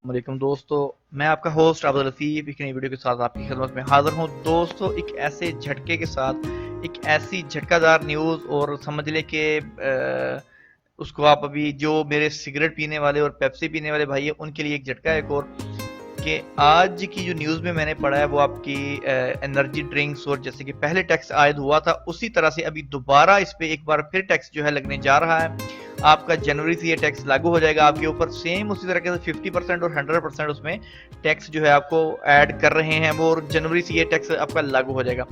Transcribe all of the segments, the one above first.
वालेकुम दोस्तों। मैं आपका होस्ट अब्दुल लतीफ़ एक नई वीडियो के साथ आपकी खिदमत में हाज़िर हूँ। दोस्तों, एक ऐसे झटके के साथ, एक ऐसी झटकादार न्यूज़, और समझ लें कि उसको आप अभी जो मेरे सिगरेट पीने वाले और पेप्सी पीने वाले भाई हैं उनके लिए एक झटका है एक और, कि आज की जो न्यूज़ में मैंने पढ़ा है वो आपकी एनर्जी ड्रिंक्स, और जैसे कि पहले टैक्स आयद हुआ था उसी तरह से अभी दोबारा इस पे एक बार फिर टैक्स जो है लगने जा रहा है। आपका जनवरी से ये टैक्स लागू हो जाएगा आपके ऊपर, सेम उसी तरीके से 50% और 100% उसमें टैक्स जो है आपको ऐड कर रहे हैं वो, और जनवरी से ये टैक्स आपका लागू हो जाएगा।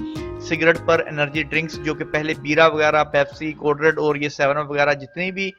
सिगरेट पर एनर्जी ड्रिंक्स जो कि पहले बीरा वगैरह, पेप्सी, कोडरेड और ये सेवन अप वगैरह जितनी भी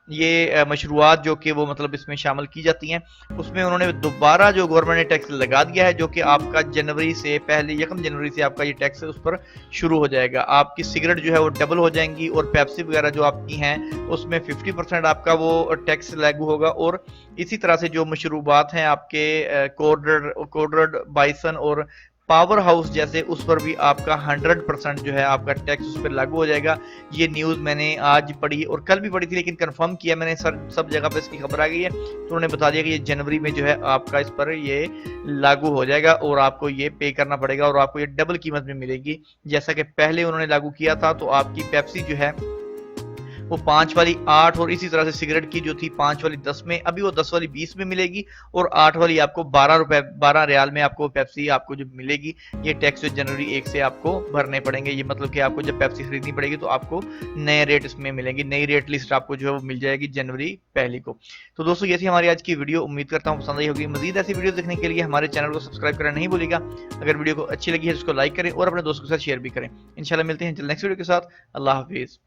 ये मशरूआत जो कि वो मतलब इसमें शामिल की जाती हैं, उसमें उन्होंने दोबारा जो गवर्नमेंट ने टैक्स लगा दिया है, जो कि आपका जनवरी से पहले 1 जनवरी से आपका ये टैक्स उस पर शुरू हो जाएगा। आपकी सिगरेट जो है वो डबल हो जाएंगी, और पेप्सी वगैरह जो आपकी हैं उसमें 50% आपका वो टैक्स लागू होगा। और इसी तरह से जो मशरूबात हैं आपके कोडर्ड, बाइसन और पावर हाउस जैसे, उस पर भी आपका 100% जो है आपका टैक्स उस पर लागू हो जाएगा। ये न्यूज़ मैंने आज पढ़ी और कल भी पढ़ी थी, लेकिन कंफर्म किया मैंने, सर सब जगह पे इसकी खबर आ गई है, तो उन्होंने बता दिया कि ये जनवरी में जो है आपका इस पर ये लागू हो जाएगा और आपको ये पे करना पड़ेगा, और आपको ये डबल कीमत में मिलेगी। जैसा कि पहले उन्होंने लागू किया था, तो आपकी पेप्सी जो है वो 5 वाली 8, और इसी तरह से सिगरेट की जो थी 5 वाली 10 में, अभी वो 10 वाली 20 में मिलेगी, और 8 वाली आपको 12 रुपए 12 रियाल में आपको पेप्सी आपको जो मिलेगी। ये टैक्स जो जनवरी 1 से आपको भरने पड़ेंगे। ये मतलब कि आपको जब पेप्सी खरीदनी पड़ेगी तो आपको नए रेट इसमें मिलेंगे, नई रेट लिस्ट आपको जो है वो मिल जाएगी जनवरी पहली को। तो दोस्तों, ये थी हमारी आज की वीडियो, उम्मीद करता हूँ पसंद आई होगी। मजीद ऐसी वीडियो देखने के लिए हमारे चैनल को सब्सक्राइब करना नहीं भूलिएगा। अगर वीडियो को अच्छी लगी है तो उसको लाइक करें और अपने दोस्तों के साथ शेयर भी करें। इंशाल्लाह मिलते हैं नेक्स्ट वीडियो के साथ। अल्लाह हाफिज़।